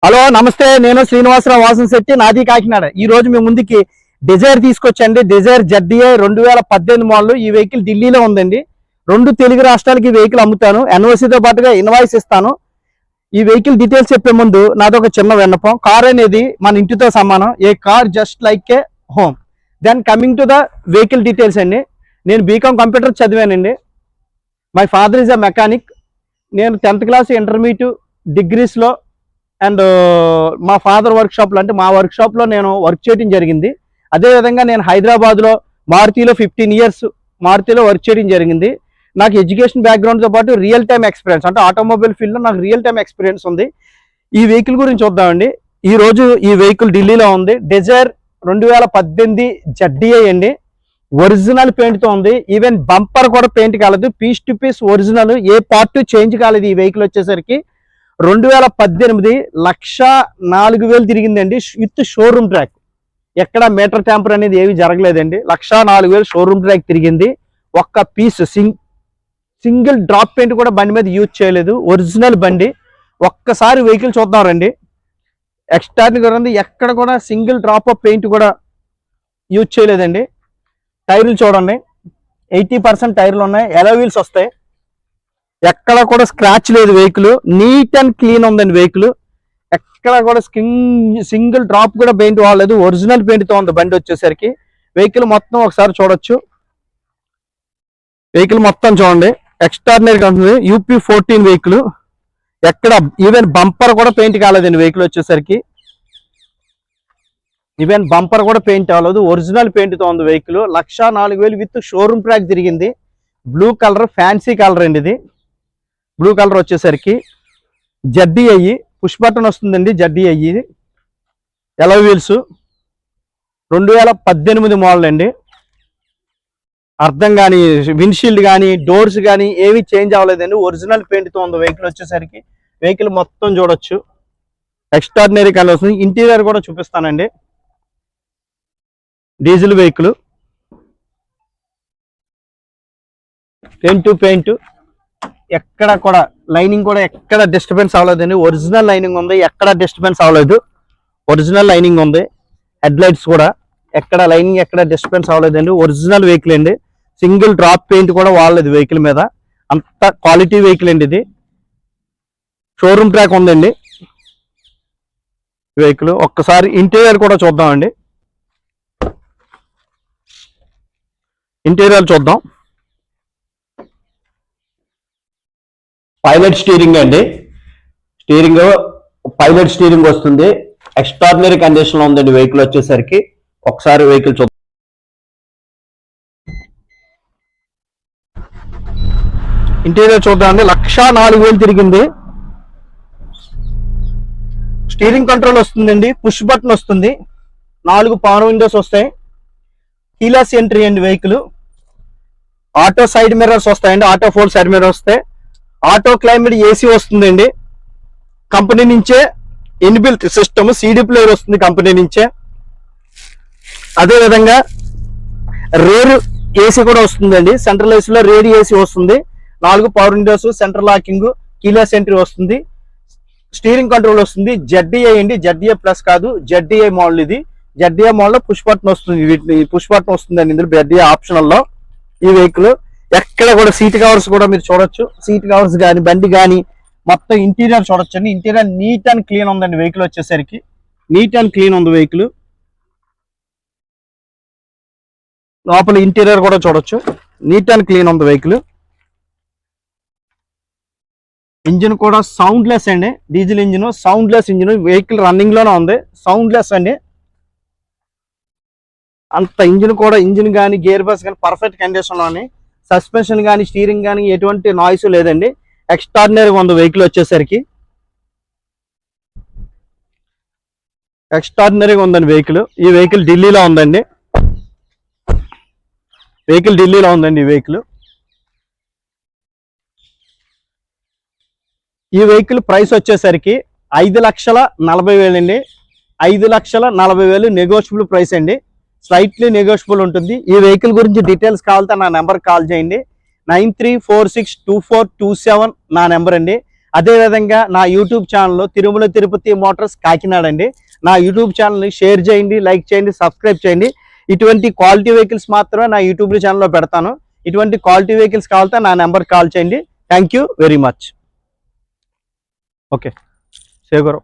Hello నమస్తే, నేను శ్రీనివాసరావు వాసనశెట్టి, నాది కాకినాడ. ఈ రోజు మీ ముందుకి డిజైర్ తీసుకొచ్చండి. Dzire ZDI 2018 model. ఈ వెహికల్ ఢిల్లీలో ఉందండి. 2 తెలుగు రాష్ట్రాలకి ఈ వెహికల్ అమ్ముతాను. ఎన్ఓసితో పాటుగా ఇన్వాయిస్ ఇస్తాను. ఈ వెహికల్ డీటెయిల్స్ చెప్పే ముందు నాదొక చిన్న విన్నపం. కార్ అనేది మన ఇంటితో సమానం. A car just like a home. Then coming to the vehicle details అండి. నేను బీకామ్ కంప్యూటర్ చదివానండి. My father is a mechanic. నేను 10th క్లాస్ ఇంటర్మీడియట్ డిగ్రీస్లో అండ్ మా ఫాదర్ వర్క్షాప్లో, అంటే మా వర్క్షాప్లో నేను వర్క్ చేయడం జరిగింది. అదేవిధంగా నేను హైదరాబాద్లో మారుతిలో 15 ఇయర్స్ మారుతిలో వర్క్ చేయడం జరిగింది. నాకు ఎడ్యుకేషన్ బ్యాక్గ్రౌండ్తో పాటు రియల్ టైమ్ ఎక్స్పీరియన్స్, అంటే ఆటోమొబైల్ ఫీల్డ్లో నాకు రియల్ టైమ్ ఎక్స్పీరియన్స్ ఉంది. ఈ వెహికల్ గురించి చూద్దామండి. ఈరోజు ఈ వెహికల్ ఢిల్లీలో ఉంది. డిజైర్ 2018 ZDI అండి. ఒరిజినల్ పెయింట్తో ఉంది. ఈవెన్ బంపర్ కూడా పెయింట్ కాలేదు. పీస్ టు పీస్ ఒరిజినల్, ఏ పార్ట్ చేంజ్ కాలేదు. ఈ వెహికల్ వచ్చేసరికి 2018 1,04,000 తిరిగిందండి. With showroom track. ఎక్కడ మీటర్ ట్యాంపర్ అనేది ఏవి జరగలేదండి. 1,04,000 షోరూమ్ ట్రాక్ తిరిగింది. ఒక్క పీస్ సింగిల్ డ్రాప్ పెయింట్ కూడా బండి మీద యూజ్ చేయలేదు. ఒరిజినల్ బండి. ఒక్కసారి వెహికల్ చూద్దాం రండి. ఎక్స్టర్నల్ ఉంది, ఎక్కడ కూడా సింగిల్ డ్రాప్ ఆఫ్ పెయింట్ కూడా యూజ్ చేయలేదండి. టైర్లు చూడండి, 80% టైర్లు ఉన్నాయి. ఎలో వీల్స్ వస్తాయి. ఎక్కడ కూడా స్క్రాచ్ లేదు. వెహికల్ నీట్ అండ్ క్లీన్ ఉందండి. వెహికల్ ఎక్కడ కూడా సింగిల్ డ్రాప్ కూడా పెయింట్ వాడలేదు. ఒరిజినల్ పెయింట్తో ఉంది బండి వచ్చేసరికి. వెహికల్ మొత్తం ఒకసారి చూడొచ్చు. వెహికల్ మొత్తం చూడండి, ఎక్స్ట్రాడినరీగా ఉంటుంది. UP14 vehicle. ఎక్కడ ఈవెన్ బంపర్ కూడా పెయింట్ కాలేదండి. వెహికల్ వచ్చేసరికి ఈవెన్ బంపర్ కూడా పెయింట్ అవ్వలేదు. ఒరిజినల్ పెయింట్తో ఉంది వెహికల్. 1,04,000 విత్ షోరూమ్ ట్రాక్ తిరిగింది. బ్లూ కలర్, ఫ్యాన్సీ కలర్ అండి ఇది. బ్లూ కలర్ వచ్చేసరికి ZDI పుష్ బటన్ వస్తుందండి. ZDI ఎలో వీల్స్ 2018 మోడల్ అండి. అర్థం కానీ విండ్షీల్డ్ కానీ డోర్స్ కానీ ఏవి చేంజ్ అవ్వలేదండి. ఒరిజినల్ పెయింట్తో ఉంది వెహికల్ వచ్చేసరికి. వెహికల్ మొత్తం చూడొచ్చు, ఎక్స్ట్రాడినరీ కలర్ వస్తుంది. ఇంటీరియర్ కూడా చూపిస్తానండి. Diesel vehicle, paint to paint. ఎక్కడ కూడా లైనింగ్ కూడా ఎక్కడ డిస్టర్బెన్స్ అవ్వలేదండి. ఒరిజినల్ లైనింగ్ ఉంది, ఎక్కడ డిస్టర్బెన్స్ అవ్వలేదు. ఒరిజినల్ లైనింగ్ ఉంది. హెడ్ లైట్స్ కూడా ఎక్కడ లైనింగ్ ఎక్కడ డిస్టర్బెన్స్ అవ్వలేదండి. ఒరిజినల్ వెహికల్ అండి. సింగిల్ డ్రాప్ పెయింట్ కూడా వాడలేదు వెహికల్ మీద. అంత క్వాలిటీ వెహికల్ అండి ఇది. షోరూమ్ ట్రాక్ ఉందండి వెహికల్. ఒక్కసారి ఇంటీరియర్ కూడా చూద్దామండి. ఇంటీరియర్ చూద్దాం. పైలట్ స్టీరింగ్ అండి. స్టీరింగ్ పైలట్ స్టీరింగ్ వస్తుంది. ఎక్స్ట్రాడినరీ కండిషన్ లో ఉందండి వెహికల్ వచ్చేసరికి. ఒకసారి వెహికల్ చూద్దాం. ఇంటీరియర్ చూద్దామండి. 1,04,000 తిరిగింది. స్టీరింగ్ కంట్రోల్ వస్తుందండి. పుష్ బటన్ వస్తుంది. 4 పవర్ విండోస్ వస్తాయి. కీలెస్ ఎంట్రీ అండి వెహికల్. ఆటో సైడ్ మిర్రర్స్ వస్తాయండి. ఆటో ఫోల్డ్ సైడ్ మిర్రర్ వస్తాయి. ఆటో క్లైమేట్ AC వస్తుందండి. కంపెనీ నుంచే ఇన్బిల్ట్ సిస్టమ్ CD ప్లేయర్ వస్తుంది కంపెనీ నుంచే. అదేవిధంగా రేర్ AC కూడా వస్తుందండి. సెంట్రల్ AC లో రేర్ AC వస్తుంది. 4 power Windows, central locking, keyless entry వస్తుంది. స్టీరింగ్ కంట్రోల్ వస్తుంది. ZDI అండి. ZDI ప్లస్ కాదు, ZDI మోడల్ ఇది. ZDI మోడల్ లో పుష్ బటన్ వస్తుంది. వీటిని పుష్ బటన్ వస్తుందండి ఇందులో. ZDI ఆప్షనల్ లో ఈ వెహికల్. ఎక్కడ కూడా సీట్ కవర్స్ కూడా మీరు చూడొచ్చు. సీట్ కవర్స్ కానీ బండి కానీ మొత్తం ఇంటీరియర్ చూడొచ్చు అండి. ఇంటీరియర్ నీట్ అండ్ క్లీన్ ఉందండి వెహికల్ వచ్చేసరికి. నీట్ అండ్ క్లీన్ ఉంది వెహికల్. లోపల ఇంటీరియర్ కూడా చూడొచ్చు. నీట్ అండ్ క్లీన్ ఉంది వెహికల్. ఇంజిన్ కూడా సౌండ్లెస్ అండి. Diesel engine, soundless engine. Vehicle running లోనే ఉంది. సౌండ్లెస్ అండి. అంత ఇంజిన్ కూడా, ఇంజిన్ కానీ గేర్ బాక్స్ కానీ పర్ఫెక్ట్ కండిషన్ లోని. సస్పెన్షన్ కానీ స్టీరింగ్ కానీ ఎటువంటి నాయిస్ లేదండి. ఎక్స్ట్రాడినరీగా ఉంది వెహికల్ వచ్చేసరికి. ఎక్స్ట్రాడినరీగా ఉందండి వెహికల్. ఈ వెహికల్ ఢిల్లీలో ఉందండి. వెహికల్ ఢిల్లీలో ఉందండి ఈ వెహికల్. ఈ వెహికల్ ప్రైస్ వచ్చేసరికి 5,40,000 అండి. 5,40,000 నెగోషియబుల్ ప్రైస్ అండి. స్లైట్లీ నెగోషియబుల్ ఉంటుంది. ఈ వెహికల్ గురించి డీటెయిల్స్ కావాలంటే నా నెంబర్ కాల్ చేయండి. 93462427 నా నెంబర్ అండి. అదేవిధంగా నా యూట్యూబ్ ఛానల్లో తిరుమల తిరుపతి మోటార్స్ కాకినాడ అండి. నా యూట్యూబ్ ఛానల్ని షేర్ చేయండి, లైక్ చేయండి, సబ్స్క్రైబ్ చేయండి. ఇటువంటి క్వాలిటీ వెహికల్స్ మాత్రమే నా యూట్యూబ్ ఛానల్లో పెడతాను. ఇటువంటి క్వాలిటీ వెహికల్స్ కావాలంటే నా నెంబర్ కాల్ చేయండి. Thank you very much. Okay, Shekhar.